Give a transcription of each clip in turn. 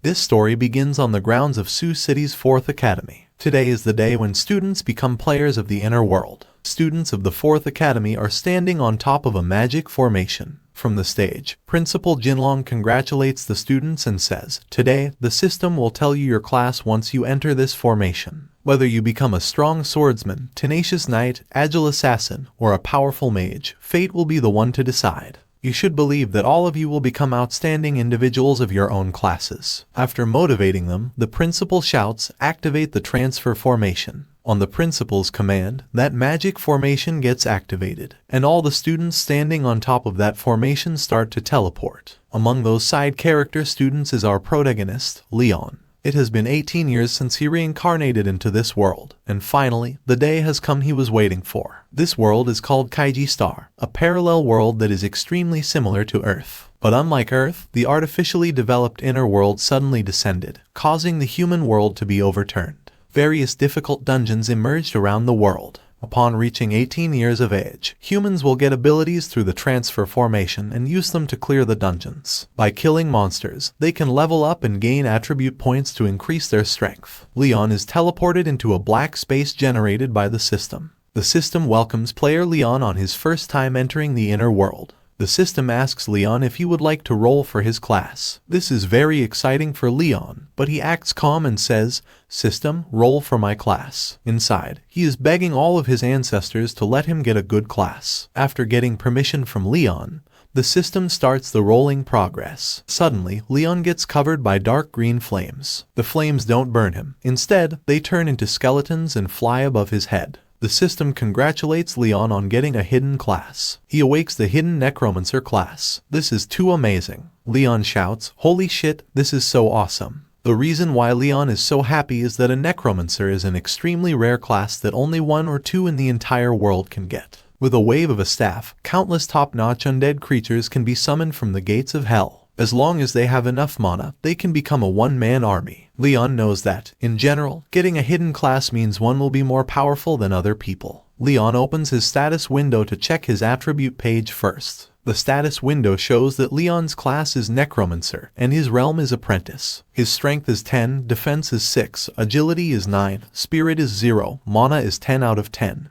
This story begins on the grounds of Sioux City's 4th Academy. Today is the day when students become players of the inner world. Students of the 4th Academy are standing on top of a magic formation. From the stage, Principal Jinlong congratulates the students and says, "Today, the system will tell you your class once you enter this formation. Whether you become a strong swordsman, tenacious knight, agile assassin, or a powerful mage, fate will be the one to decide. You should believe that all of you will become outstanding individuals of your own classes." After motivating them, the principal shouts, "Activate the transfer formation." On the principal's command, that magic formation gets activated, and all the students standing on top of that formation start to teleport. Among those side character students is our protagonist, Leon. It has been 18 years since he reincarnated into this world, and finally, the day has come he was waiting for. This world is called Kaiji Star, a parallel world that is extremely similar to Earth. But unlike Earth, the artificially developed inner world suddenly descended, causing the human world to be overturned. Various difficult dungeons emerged around the world. Upon reaching 18 years of age, humans will get abilities through the transfer formation and use them to clear the dungeons. By killing monsters, they can level up and gain attribute points to increase their strength. Leon is teleported into a black space generated by the system. The system welcomes player Leon on his first time entering the inner world. The system asks Leon if he would like to roll for his class. This is very exciting for Leon, but he acts calm and says, "System, roll for my class." Inside, he is begging all of his ancestors to let him get a good class. After getting permission from Leon, the system starts the rolling progress. Suddenly, Leon gets covered by dark green flames. The flames don't burn him. Instead, they turn into skeletons and fly above his head. The system congratulates Leon on getting a hidden class. He awakes the hidden Necromancer class. "This is too amazing." Leon shouts, "Holy shit, this is so awesome." The reason why Leon is so happy is that a Necromancer is an extremely rare class that only one or two in the entire world can get. With a wave of a staff, countless top-notch undead creatures can be summoned from the gates of hell. As long as they have enough mana, they can become a one-man army. Leon knows that, in general, getting a hidden class means one will be more powerful than other people. Leon opens his status window to check his attribute page first. The status window shows that Leon's class is Necromancer, and his realm is Apprentice. His strength is 10, defense is 6, agility is 9, spirit is 0, mana is 10 out of 10.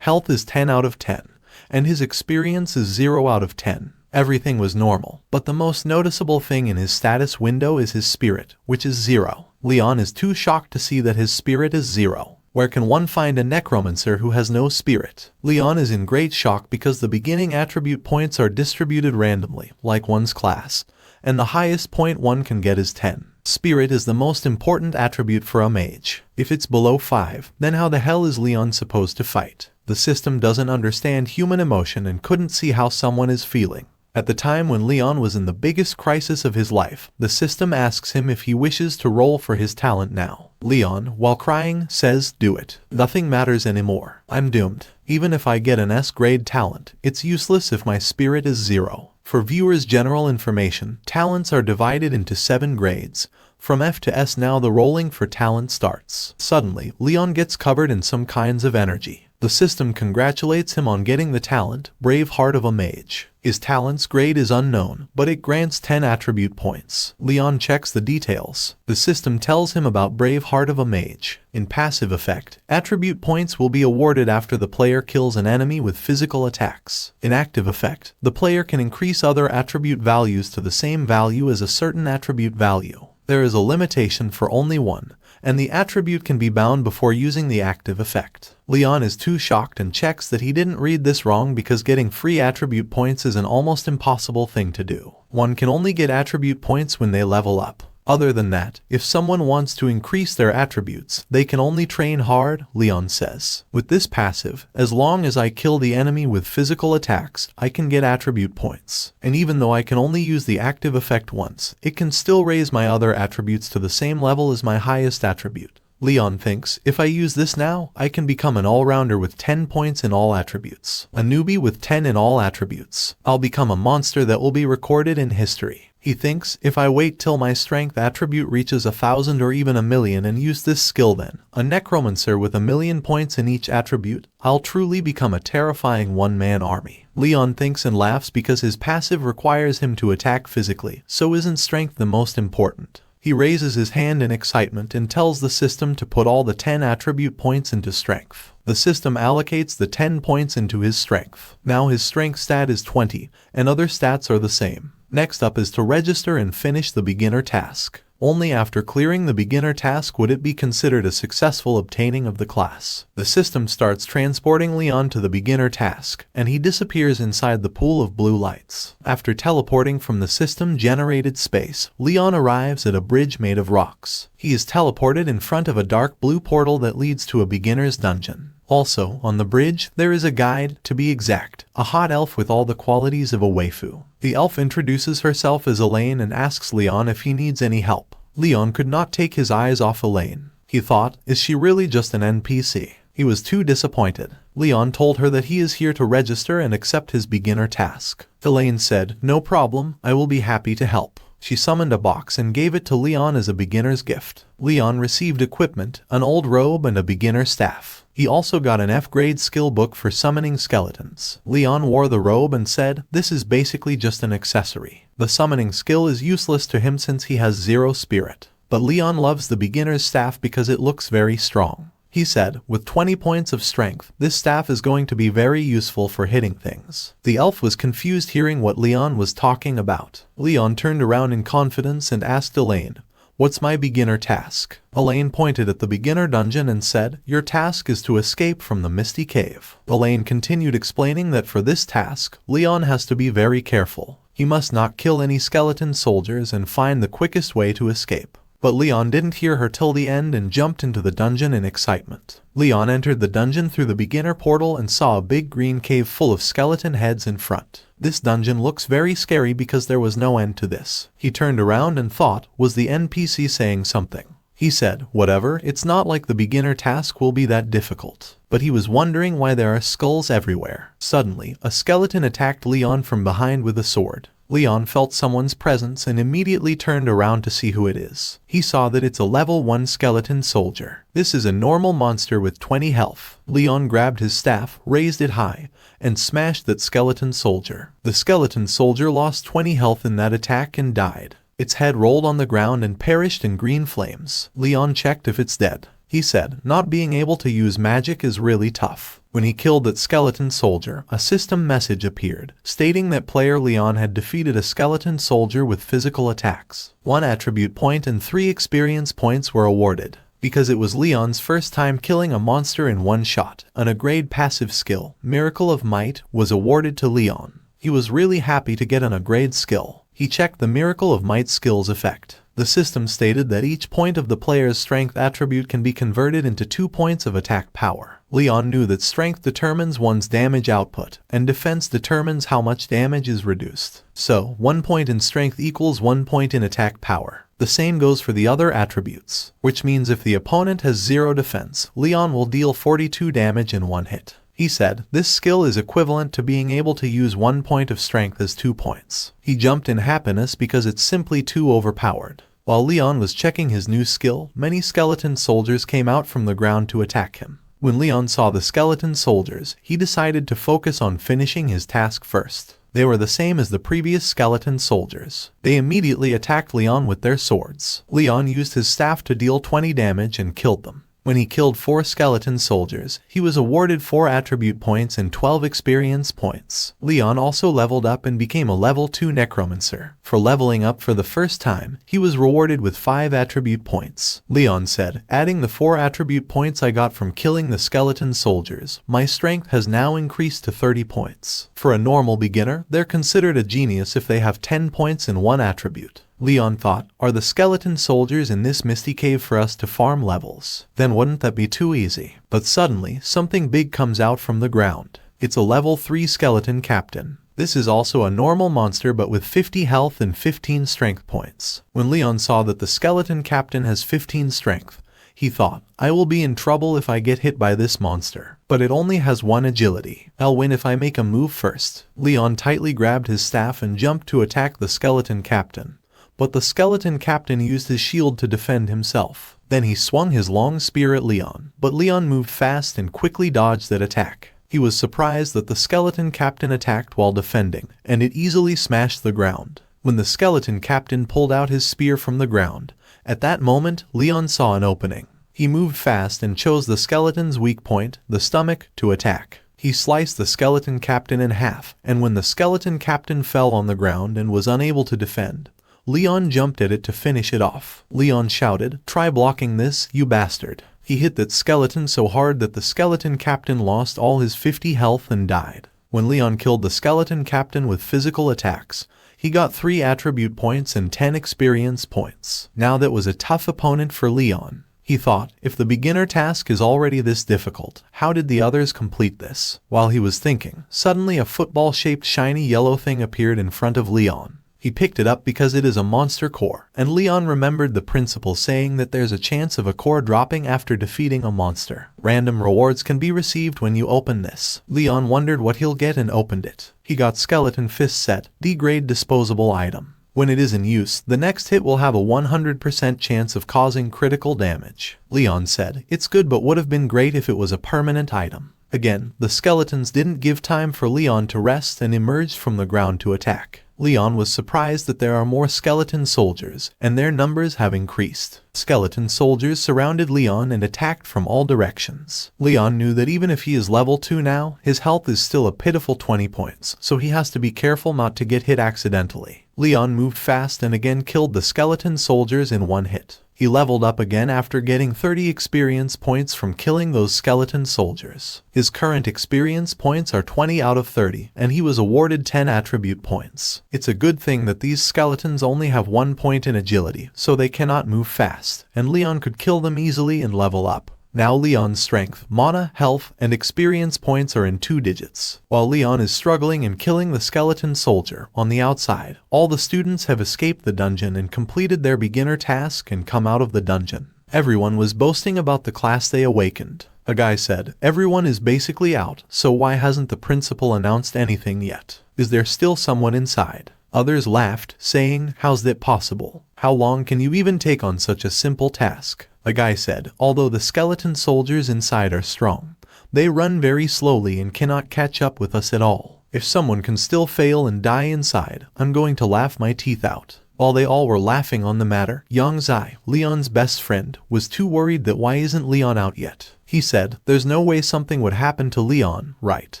Health is 10 out of 10, and his experience is 0 out of 10. Everything was normal, but the most noticeable thing in his status window is his spirit, which is 0. Leon is too shocked to see that his spirit is 0. Where can one find a Necromancer who has no spirit? Leon is in great shock because the beginning attribute points are distributed randomly, like one's class, and the highest point one can get is 10. Spirit is the most important attribute for a mage. If it's below 5, then how the hell is Leon supposed to fight? The system doesn't understand human emotion and couldn't see how someone is feeling. At the time when Leon was in the biggest crisis of his life, the system asks him if he wishes to roll for his talent now. Leon, while crying, says, "Do it. Nothing matters anymore. I'm doomed. Even if I get an S-grade talent, it's useless if my spirit is 0. For viewers' general information, talents are divided into 7 grades. From F to S now the rolling for talent starts. Suddenly, Leon gets covered in some kinds of energy. The system congratulates him on getting the talent, Brave Heart of a Mage. His talent's grade is unknown, but it grants 10 attribute points. Leon checks the details. The system tells him about Brave Heart of a Mage. In passive effect, attribute points will be awarded after the player kills an enemy with physical attacks. In active effect, the player can increase other attribute values to the same value as a certain attribute value. There is a limitation for only one, and the attribute can be bound before using the active effect. Leon is too shocked and checks that he didn't read this wrong because getting free attribute points is an almost impossible thing to do. One can only get attribute points when they level up. Other than that, if someone wants to increase their attributes, they can only train hard, Leon says. With this passive, as long as I kill the enemy with physical attacks, I can get attribute points. And even though I can only use the active effect once, it can still raise my other attributes to the same level as my highest attribute. Leon thinks, if I use this now, I can become an all-rounder with 10 points in all attributes. A newbie with 10 in all attributes. I'll become a monster that will be recorded in history. He thinks, if I wait till my strength attribute reaches 1,000 or even 1,000,000 and use this skill then, a Necromancer with 1,000,000 points in each attribute, I'll truly become a terrifying one-man army. Leon thinks and laughs because his passive requires him to attack physically, so isn't strength the most important? He raises his hand in excitement and tells the system to put all the 10 attribute points into strength. The system allocates the 10 points into his strength. Now his strength stat is 20, and other stats are the same. Next up is to register and finish the beginner task. Only after clearing the beginner task would it be considered a successful obtaining of the class. The system starts transporting Leon to the beginner task, and he disappears inside the pool of blue lights. After teleporting from the system-generated space, Leon arrives at a bridge made of rocks. He is teleported in front of a dark blue portal that leads to a beginner's dungeon. Also, on the bridge, there is a guide, to be exact, a hot elf with all the qualities of a waifu. The elf introduces herself as Elaine and asks Leon if he needs any help. Leon could not take his eyes off Elaine. He thought, is she really just an NPC? He was too disappointed. Leon told her that he is here to register and accept his beginner task. Elaine said, no problem, I will be happy to help. She summoned a box and gave it to Leon as a beginner's gift. Leon received equipment, an old robe and a beginner staff. He also got an F-grade skill book for summoning skeletons. Leon wore the robe and said, this is basically just an accessory. The summoning skill is useless to him since he has 0 spirit. But Leon loves the beginner's staff because it looks very strong. He said, with 20 points of strength, this staff is going to be very useful for hitting things. The elf was confused hearing what Leon was talking about. Leon turned around in confidence and asked Elaine, what's my beginner task? Elaine pointed at the beginner dungeon and said, your task is to escape from the misty cave. Elaine continued explaining that for this task, Leon has to be very careful. He must not kill any skeleton soldiers and find the quickest way to escape. But Leon didn't hear her till the end and jumped into the dungeon in excitement. Leon entered the dungeon through the beginner portal and saw a big green cave full of skeleton heads in front. This dungeon looks very scary because there was no end to this. He turned around and thought, was the NPC saying something? He said, whatever, it's not like the beginner task will be that difficult. But he was wondering why there are skulls everywhere. Suddenly, a skeleton attacked Leon from behind with a sword. Leon felt someone's presence and immediately turned around to see who it is. He saw that it's a level 1 skeleton soldier. This is a normal monster with 20 health. Leon grabbed his staff, raised it high, and smashed that skeleton soldier. The skeleton soldier lost 20 health in that attack and died. Its head rolled on the ground and perished in green flames. Leon checked if it's dead. He said, not being able to use magic is really tough. When he killed that skeleton soldier, a system message appeared, stating that player Leon had defeated a skeleton soldier with physical attacks. 1 attribute point and 3 experience points were awarded. Because it was Leon's first time killing a monster in one shot, an A-grade passive skill, Miracle of Might, was awarded to Leon. He was really happy to get an A-grade skill. He checked the Miracle of Might skill's effect. The system stated that each point of the player's strength attribute can be converted into 2 points of attack power. Leon knew that strength determines one's damage output, and defense determines how much damage is reduced. So, 1 point in strength equals 1 point in attack power. The same goes for the other attributes, which means if the opponent has 0 defense, Leon will deal 42 damage in 1 hit. He said, this skill is equivalent to being able to use 1 point of strength as 2 points. He jumped in happiness because it's simply too overpowered. While Leon was checking his new skill, many skeleton soldiers came out from the ground to attack him. When Leon saw the skeleton soldiers, he decided to focus on finishing his task first. They were the same as the previous skeleton soldiers. They immediately attacked Leon with their swords. Leon used his staff to deal 20 damage and killed them. When he killed 4 skeleton soldiers, he was awarded 4 attribute points and 12 experience points. Leon also leveled up and became a level 2 Necromancer. For leveling up for the first time, he was rewarded with 5 attribute points. Leon said, adding the 4 attribute points I got from killing the skeleton soldiers, my strength has now increased to 30 points. For a normal beginner, they're considered a genius if they have 10 points in 1 attribute. Leon thought, are the skeleton soldiers in this misty cave for us to farm levels? Then wouldn't that be too easy? But suddenly, something big comes out from the ground. It's a level 3 skeleton captain. This is also a normal monster but with 50 health and 15 strength points. When Leon saw that the skeleton captain has 15 strength, he thought, I will be in trouble if I get hit by this monster. But it only has 1 agility. I'll win if I make a move first. Leon tightly grabbed his staff and jumped to attack the skeleton captain. But the skeleton captain used his shield to defend himself. Then he swung his long spear at Leon, but Leon moved fast and quickly dodged that attack. He was surprised that the skeleton captain attacked while defending, and it easily smashed the ground. When the skeleton captain pulled out his spear from the ground, At that moment, Leon saw an opening. He moved fast and chose the skeleton's weak point, the stomach, to attack. He sliced the skeleton captain in half, and when the skeleton captain fell on the ground and was unable to defend, Leon jumped at it to finish it off. Leon shouted, "Try blocking this, you bastard." He hit that skeleton so hard that the skeleton captain lost all his 50 health and died. When Leon killed the skeleton captain with physical attacks, he got 3 attribute points and 10 experience points. Now that was a tough opponent for Leon. He thought, if the beginner task is already this difficult, how did the others complete this? While he was thinking, suddenly a football-shaped shiny yellow thing appeared in front of Leon. He picked it up because it is a monster core, and Leon remembered the principle saying that there's a chance of a core dropping after defeating a monster. Random rewards can be received when you open this. Leon wondered what he'll get and opened it. He got Skeleton Fist Set, D-grade disposable item. When it is in use, the next hit will have a 100% chance of causing critical damage. Leon said, "It's good but would have been great if it was a permanent item." Again, the skeletons didn't give time for Leon to rest and emerged from the ground to attack. Leon was surprised that there are more skeleton soldiers, and their numbers have increased. Skeleton soldiers surrounded Leon and attacked from all directions. Leon knew that even if he is level 2 now, his health is still a pitiful 20 points, so he has to be careful not to get hit accidentally. Leon moved fast and again killed the skeleton soldiers in one hit. He leveled up again after getting 30 experience points from killing those skeleton soldiers. His current experience points are 20 out of 30, and he was awarded 10 attribute points. It's a good thing that these skeletons only have 1 point in agility, so they cannot move fast, and Leon could kill them easily and level up. Now Leon's strength, mana, health, and experience points are in 2 digits. While Leon is struggling and killing the skeleton soldier, on the outside, all the students have escaped the dungeon and completed their beginner task and come out of the dungeon. Everyone was boasting about the class they awakened. A guy said, "Everyone is basically out, so why hasn't the principal announced anything yet? Is there still someone inside?" Others laughed, saying, "How's that possible? How long can you even take on such a simple task?" A guy said, "Although the skeleton soldiers inside are strong, they run very slowly and cannot catch up with us at all. If someone can still fail and die inside, I'm going to laugh my teeth out." While they all were laughing on the matter, Young Zai, Leon's best friend, was too worried that why isn't Leon out yet. He said, "There's no way something would happen to Leon, right?"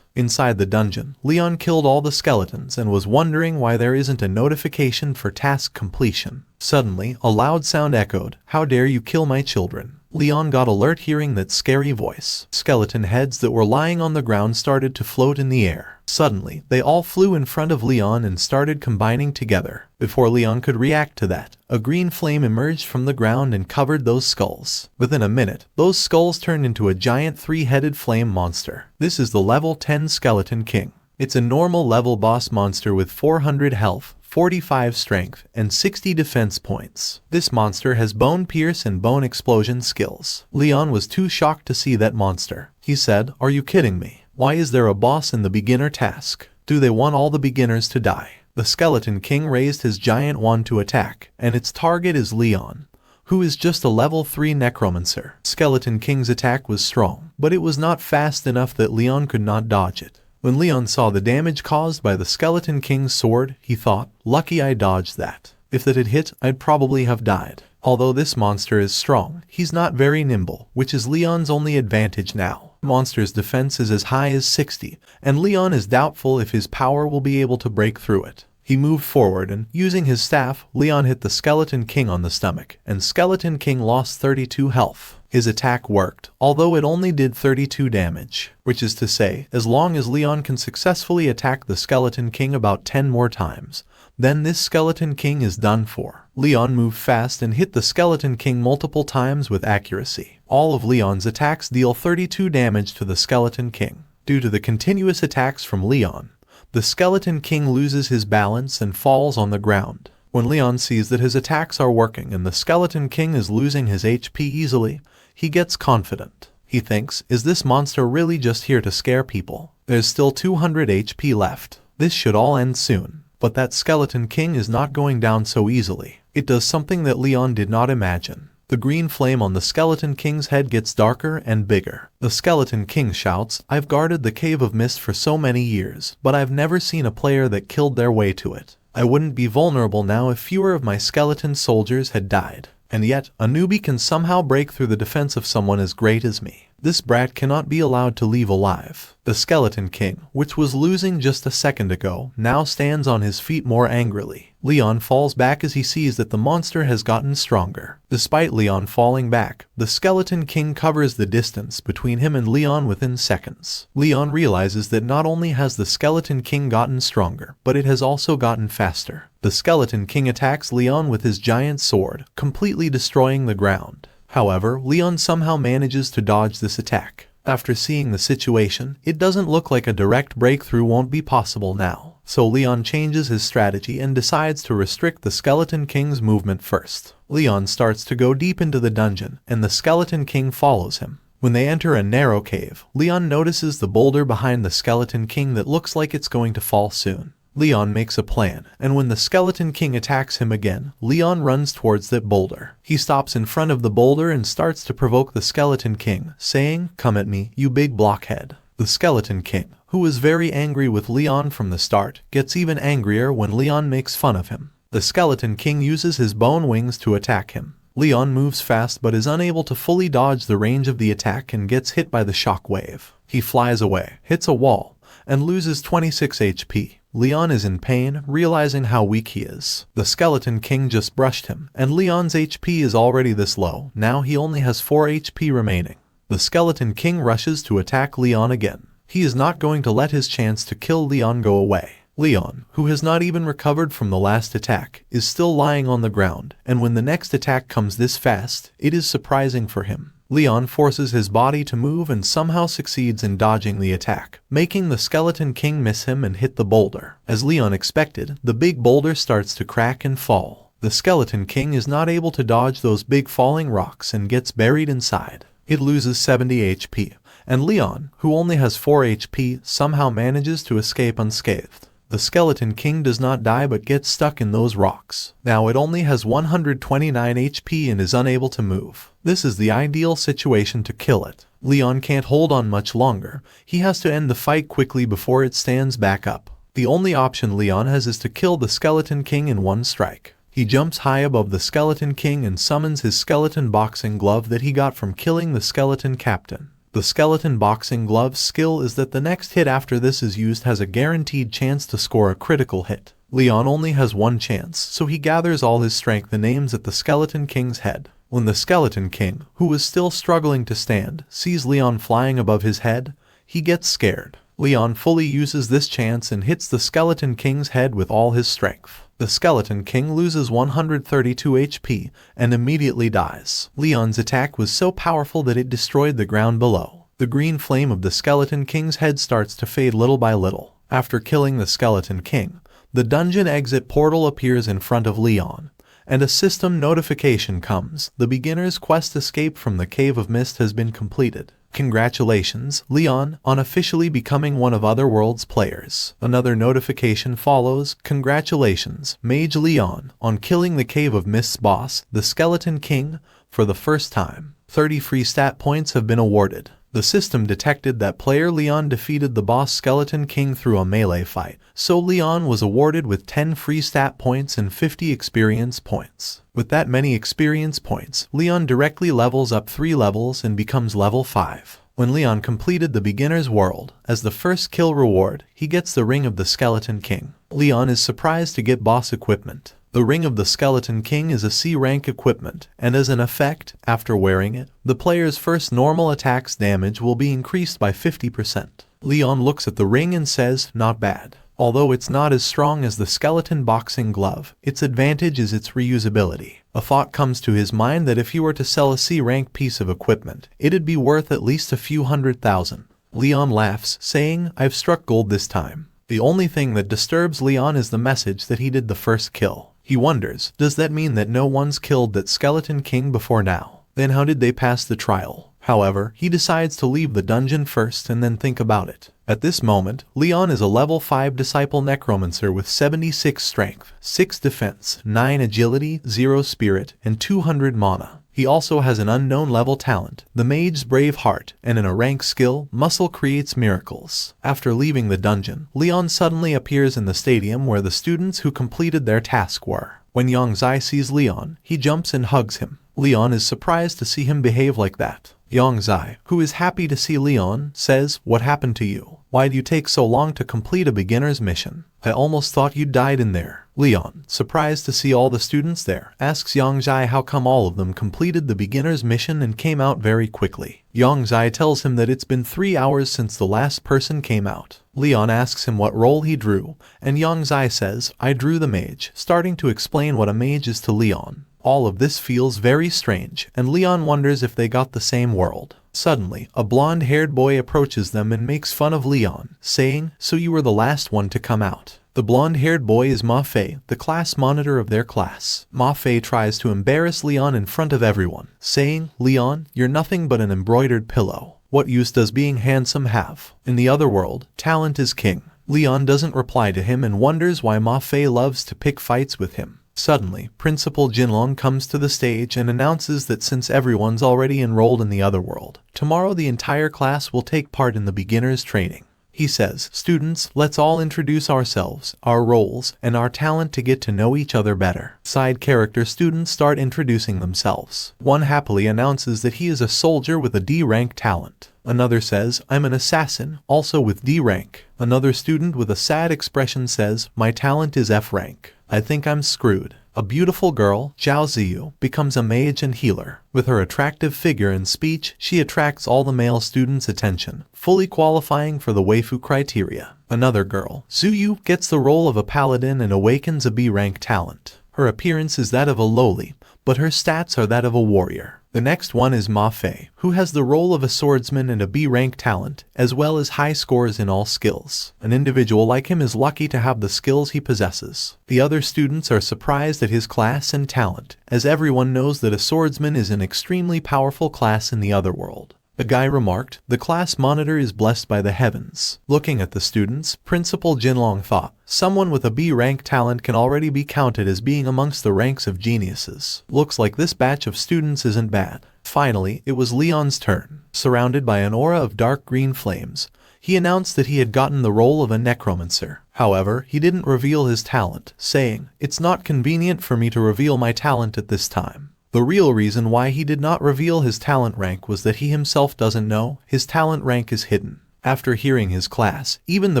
Inside the dungeon, Leon killed all the skeletons and was wondering why there isn't a notification for task completion. Suddenly, a loud sound echoed, "How dare you kill my children?" Leon got alert hearing that scary voice. Skeleton heads that were lying on the ground started to float in the air. Suddenly, they all flew in front of Leon and started combining together. Before Leon could react to that, a green flame emerged from the ground and covered those skulls. Within a minute, those skulls turned into a giant 3-headed flame monster. This is the level 10 Skeleton King. It's a normal level boss monster with 400 health, 45 strength, and 60 defense points. This monster has bone pierce and bone explosion skills. Leon was too shocked to see that monster. He said, "Are you kidding me? Why is there a boss in the beginner task? Do they want all the beginners to die?" The Skeleton King raised his giant wand to attack, and its target is Leon, who is just a level 3 Necromancer. Skeleton King's attack was strong, but it was not fast enough that Leon could not dodge it. When Leon saw the damage caused by the Skeleton King's sword, he thought, "Lucky I dodged that. If that had hit, I'd probably have died." Although this monster is strong, he's not very nimble, which is Leon's only advantage now. Monster's defense is as high as 60, and Leon is doubtful if his power will be able to break through it. He moved forward and, using his staff, Leon hit the Skeleton King on the stomach, and Skeleton King lost 32 health. His attack worked, although it only did 32 damage, which is to say, as long as Leon can successfully attack the Skeleton King about 10 more times, then this Skeleton King is done for. Leon moved fast and hit the Skeleton King multiple times with accuracy. All of Leon's attacks deal 32 damage to the Skeleton King. Due to the continuous attacks from Leon, the Skeleton King loses his balance and falls on the ground. When Leon sees that his attacks are working and the Skeleton King is losing his HP easily, he gets confident. He thinks, "Is this monster really just here to scare people? There's still 200 HP left. This should all end soon." But that Skeleton King is not going down so easily. It does something that Leon did not imagine. The green flame on the Skeleton King's head gets darker and bigger. The Skeleton King shouts, "I've guarded the Cave of Mist for so many years, but I've never seen a player that killed their way to it. I wouldn't be vulnerable now if fewer of my skeleton soldiers had died." And yet, a newbie can somehow break through the defense of someone as great as me. This brat cannot be allowed to leave alive. The Skeleton King, which was losing just a second ago, now stands on his feet more angrily. Leon falls back as he sees that the monster has gotten stronger. Despite Leon falling back, the Skeleton King covers the distance between him and Leon within seconds. Leon realizes that not only has the Skeleton King gotten stronger, but it has also gotten faster. The Skeleton King attacks Leon with his giant sword, completely destroying the ground. However, Leon somehow manages to dodge this attack. After seeing the situation, it doesn't look like a direct breakthrough won't be possible now. So Leon changes his strategy and decides to restrict the Skeleton King's movement first. Leon starts to go deep into the dungeon, and the Skeleton King follows him. When they enter a narrow cave, Leon notices the boulder behind the Skeleton King that looks like it's going to fall soon. Leon makes a plan, and when the Skeleton King attacks him again, Leon runs towards that boulder. He stops in front of the boulder and starts to provoke the Skeleton King, saying, "Come at me, you big blockhead." The Skeleton King, who was very angry with Leon from the start, gets even angrier when Leon makes fun of him. The Skeleton King uses his bone wings to attack him. Leon moves fast but is unable to fully dodge the range of the attack and gets hit by the shock wave. He flies away, hits a wall, and loses 26 HP. Leon is in pain, realizing how weak he is. The Skeleton King just brushed him, and Leon's HP is already this low. Now he only has 4 HP remaining. The Skeleton King rushes to attack Leon again. He is not going to let his chance to kill Leon go away. Leon, who has not even recovered from the last attack, is still lying on the ground, and when the next attack comes this fast, it is surprising for him. Leon forces his body to move and somehow succeeds in dodging the attack, making the Skeleton King miss him and hit the boulder. As Leon expected, the big boulder starts to crack and fall. The Skeleton King is not able to dodge those big falling rocks and gets buried inside. It loses 70 HP, and Leon, who only has 4 HP, somehow manages to escape unscathed. The Skeleton King does not die but gets stuck in those rocks. Now it only has 129 HP and is unable to move. This is the ideal situation to kill it. Leon can't hold on much longer. He has to end the fight quickly before it stands back up. The only option Leon has is to kill the Skeleton King in one strike. He jumps high above the Skeleton King and summons his skeleton boxing glove that he got from killing the Skeleton Captain. The skeleton boxing glove's skill is that the next hit after this is used has a guaranteed chance to score a critical hit. Leon only has one chance, so he gathers all his strength and aims at the Skeleton King's head. When the Skeleton King, who was still struggling to stand, sees Leon flying above his head, he gets scared. Leon fully uses this chance and hits the Skeleton King's head with all his strength. The Skeleton King loses 132 HP and immediately dies. Leon's attack was so powerful that it destroyed the ground below. The green flame of the Skeleton King's head starts to fade little by little. After killing the Skeleton King, the dungeon exit portal appears in front of Leon, and a system notification comes. The beginner's quest escape from the Cave of Mist has been completed. Congratulations, Leon, on officially becoming one of Otherworld's players. Another notification follows. Congratulations, Mage Leon, on killing the Cave of Mist's boss, the Skeleton King, for the first time. 30 free stat points have been awarded. The system detected that player Leon defeated the boss Skeleton King through a melee fight, so Leon was awarded with 10 free stat points and 50 experience points. With that many experience points, Leon directly levels up 3 levels and becomes level 5. When Leon completed the beginner's world, as the first kill reward, he gets the Ring of the Skeleton King. Leon is surprised to get boss equipment. The Ring of the Skeleton King is a C-rank equipment, and as an effect, after wearing it, the player's first normal attack's damage will be increased by 50%. Leon looks at the ring and says, "Not bad." Although it's not as strong as the skeleton boxing glove, its advantage is its reusability. A thought comes to his mind that if he were to sell a C-rank piece of equipment, it'd be worth at least a few $100,000. Leon laughs, saying, "I've struck gold this time." The only thing that disturbs Leon is the message that he did the first kill. He wonders, does that mean that no one's killed that Skeleton King before now? Then how did they pass the trial? However, he decides to leave the dungeon first and then think about it. At this moment, Leon is a level 5 disciple necromancer with 76 strength, 6 defense, 9 agility, 0 spirit, and 200 mana. He also has an unknown level talent, the Mage's Brave Heart, and in a rank skill, Muscle Creates Miracles. After leaving the dungeon, Leon suddenly appears in the stadium where the students who completed their task were. When Yang Zai sees Leon, he jumps and hugs him. Leon is surprised to see him behave like that. Yang Zai, who is happy to see Leon, says, "What happened to you? Why'd you take so long to complete a beginner's mission? I almost thought you died in there." Leon, surprised to see all the students there, asks Yang Zai how come all of them completed the beginner's mission and came out very quickly. Yang Zai tells him that it's been 3 hours since the last person came out. Leon asks him what role he drew, and Yang Zai says, "I drew the mage," starting to explain what a mage is to Leon. All of this feels very strange, and Leon wonders if they got the same world. Suddenly, a blonde-haired boy approaches them and makes fun of Leon, saying, "So you were the last one to come out." The blonde-haired boy is Ma Fei, the class monitor of their class. Ma Fei tries to embarrass Leon in front of everyone, saying, "Leon, you're nothing but an embroidered pillow. What use does being handsome have? In the other world, talent is king." Leon doesn't reply to him and wonders why Ma Fei loves to pick fights with him. Suddenly, Principal Jinlong comes to the stage and announces that since everyone's already enrolled in the other world, tomorrow the entire class will take part in the beginner's training. He says, "Students, let's all introduce ourselves, our roles, and our talent to get to know each other better." Side character students start introducing themselves. One happily announces that he is a soldier with a D rank talent. Another says, "I'm an assassin, also with D rank." Another student with a sad expression says, "My talent is F rank. I think I'm screwed." A beautiful girl, Zhao Ziyu, becomes a mage and healer. With her attractive figure and speech, she attracts all the male students' attention, fully qualifying for the waifu criteria. Another girl, Zuyu, gets the role of a paladin and awakens a B-rank talent. Her appearance is that of a lowly, but her stats are that of a warrior. The next one is Ma Fei, who has the role of a swordsman and a B-rank talent, as well as high scores in all skills. An individual like him is lucky to have the skills he possesses. The other students are surprised at his class and talent, as everyone knows that a swordsman is an extremely powerful class in the other world. A guy remarked, "The class monitor is blessed by the heavens." Looking at the students, Principal Jinlong thought, someone with a B-rank talent can already be counted as being amongst the ranks of geniuses. Looks like this batch of students isn't bad. Finally, it was Leon's turn. Surrounded by an aura of dark green flames, he announced that he had gotten the role of a necromancer. However, he didn't reveal his talent, saying, "It's not convenient for me to reveal my talent at this time." The real reason why he did not reveal his talent rank was that he himself doesn't know. His talent rank is hidden. After hearing his class, even the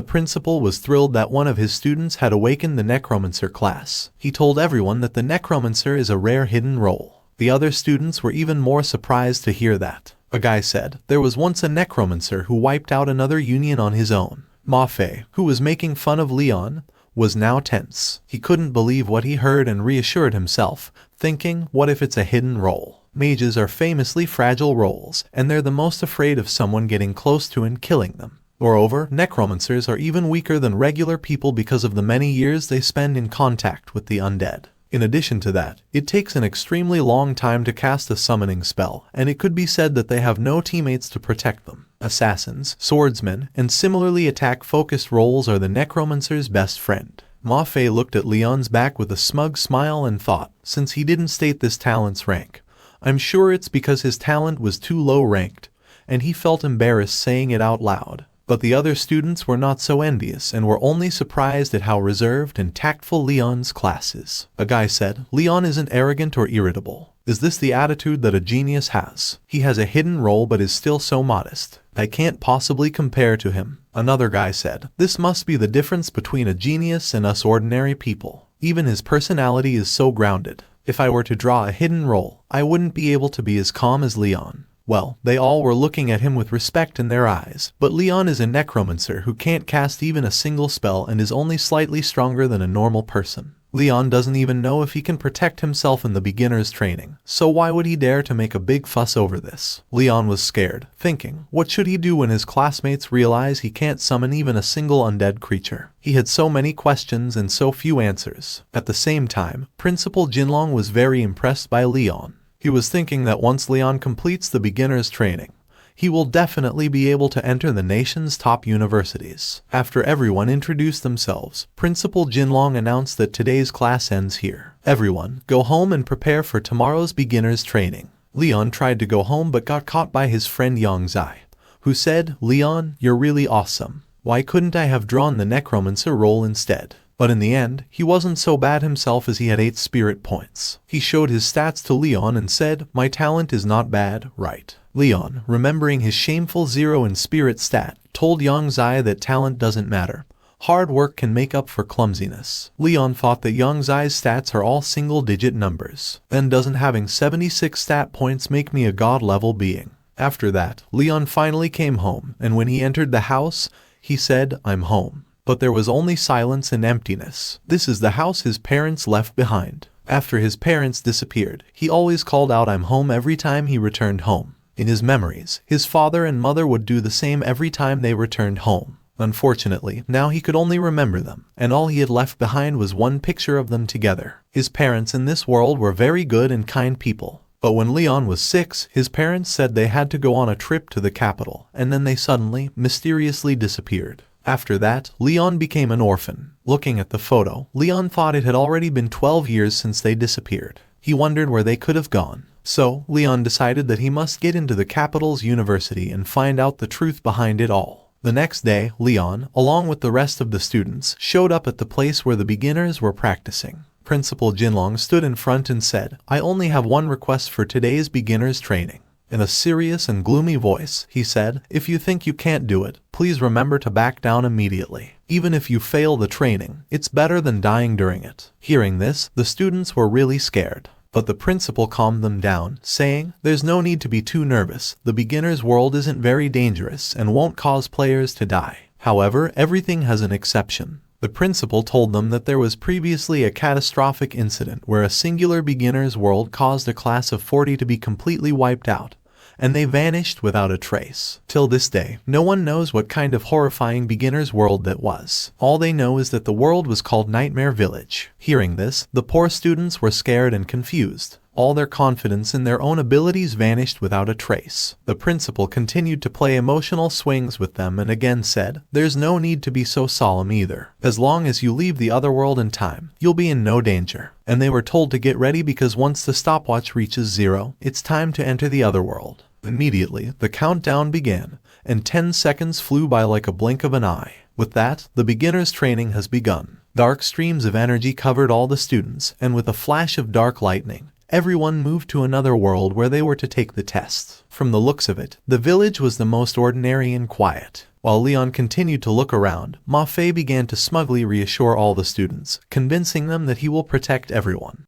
principal was thrilled that one of his students had awakened the Necromancer class. He told everyone that the Necromancer is a rare hidden role. The other students were even more surprised to hear that. A guy said, "There was once a Necromancer who wiped out another union on his own." Ma Fei, who was making fun of Leon, was now tense. He couldn't believe what he heard and reassured himself, thinking, what if it's a hidden role? Mages are famously fragile roles, and they're the most afraid of someone getting close to and killing them. Moreover, necromancers are even weaker than regular people because of the many years they spend in contact with the undead. In addition to that, it takes an extremely long time to cast a summoning spell, and it could be said that they have no teammates to protect them. Assassins, swordsmen, and similarly attack-focused roles are the necromancer's best friend. Ma Fei looked at Leon's back with a smug smile and thought, since he didn't state this talent's rank, I'm sure it's because his talent was too low ranked, and he felt embarrassed saying it out loud. But the other students were not so envious and were only surprised at how reserved and tactful Leon's class is. A guy said, "Leon isn't arrogant or irritable. Is this the attitude that a genius has? He has a hidden role but is still so modest. I can't possibly compare to him." Another guy said, "This must be the difference between a genius and us ordinary people. Even his personality is so grounded. If I were to draw a hidden role, I wouldn't be able to be as calm as Leon." Well, they all were looking at him with respect in their eyes, but Leon is a necromancer who can't cast even a single spell and is only slightly stronger than a normal person. Leon doesn't even know if he can protect himself in the beginner's training, so why would he dare to make a big fuss over this? Leon was scared, thinking, what should he do when his classmates realize he can't summon even a single undead creature? He had so many questions and so few answers. At the same time, Principal Jinlong was very impressed by Leon. He was thinking that once Leon completes the beginner's training, he will definitely be able to enter the nation's top universities. After everyone introduced themselves, Principal Jinlong announced that today's class ends here. Everyone, go home and prepare for tomorrow's beginner's training. Leon tried to go home but got caught by his friend Yang Zai, who said, "Leon, you're really awesome. Why couldn't I have drawn the necromancer role instead?" But in the end, he wasn't so bad himself as he had 8 spirit points. He showed his stats to Leon and said, "My talent is not bad, right?" Leon, remembering his shameful 0 in spirit stat, told Yang Zai that talent doesn't matter. Hard work can make up for clumsiness. Leon thought that Yang Zai's stats are all single-digit numbers. Then doesn't having 76 stat points make me a god-level being? After that, Leon finally came home, and when he entered the house, he said, "I'm home." But there was only silence and emptiness. This is the house his parents left behind. After his parents disappeared, he always called out "I'm home" every time he returned home. In his memories, his father and mother would do the same every time they returned home. Unfortunately, now he could only remember them, and all he had left behind was one picture of them together. His parents in this world were very good and kind people. But when Leon was 6, his parents said they had to go on a trip to the capital, and then they suddenly, mysteriously disappeared. After that, Leon became an orphan. Looking at the photo, Leon thought it had already been 12 years since they disappeared. He wondered where they could have gone. So, Leon decided that he must get into the capital's university and find out the truth behind it all. The next day, Leon, along with the rest of the students, showed up at the place where the beginners were practicing. Principal Jinlong stood in front and said, "I only have one request for today's beginners training." In a serious and gloomy voice, he said, "If you think you can't do it, please remember to back down immediately. Even if you fail the training, it's better than dying during it." Hearing this, the students were really scared. But the principal calmed them down, saying, "There's no need to be too nervous. The beginner's world isn't very dangerous and won't cause players to die. However, everything has an exception." The principal told them that there was previously a catastrophic incident where a singular beginner's world caused a class of 40 to be completely wiped out, and they vanished without a trace. Till this day, no one knows what kind of horrifying beginner's world that was. All they know is that the world was called Nightmare Village. Hearing this, the poor students were scared and confused. All their confidence in their own abilities vanished without a trace. The principal continued to play emotional swings with them and again said, "There's no need to be so solemn either. As long as you leave the other world in time, you'll be in no danger." And they were told to get ready because once the stopwatch reaches 0, it's time to enter the other world. Immediately, the countdown began, and 10 seconds flew by like a blink of an eye. With that, the beginner's training has begun. Dark streams of energy covered all the students, and with a flash of dark lightning, everyone moved to another world where they were to take the tests. From the looks of it, the village was the most ordinary and quiet. While Leon continued to look around, Ma Fei began to smugly reassure all the students, convincing them that he will protect everyone.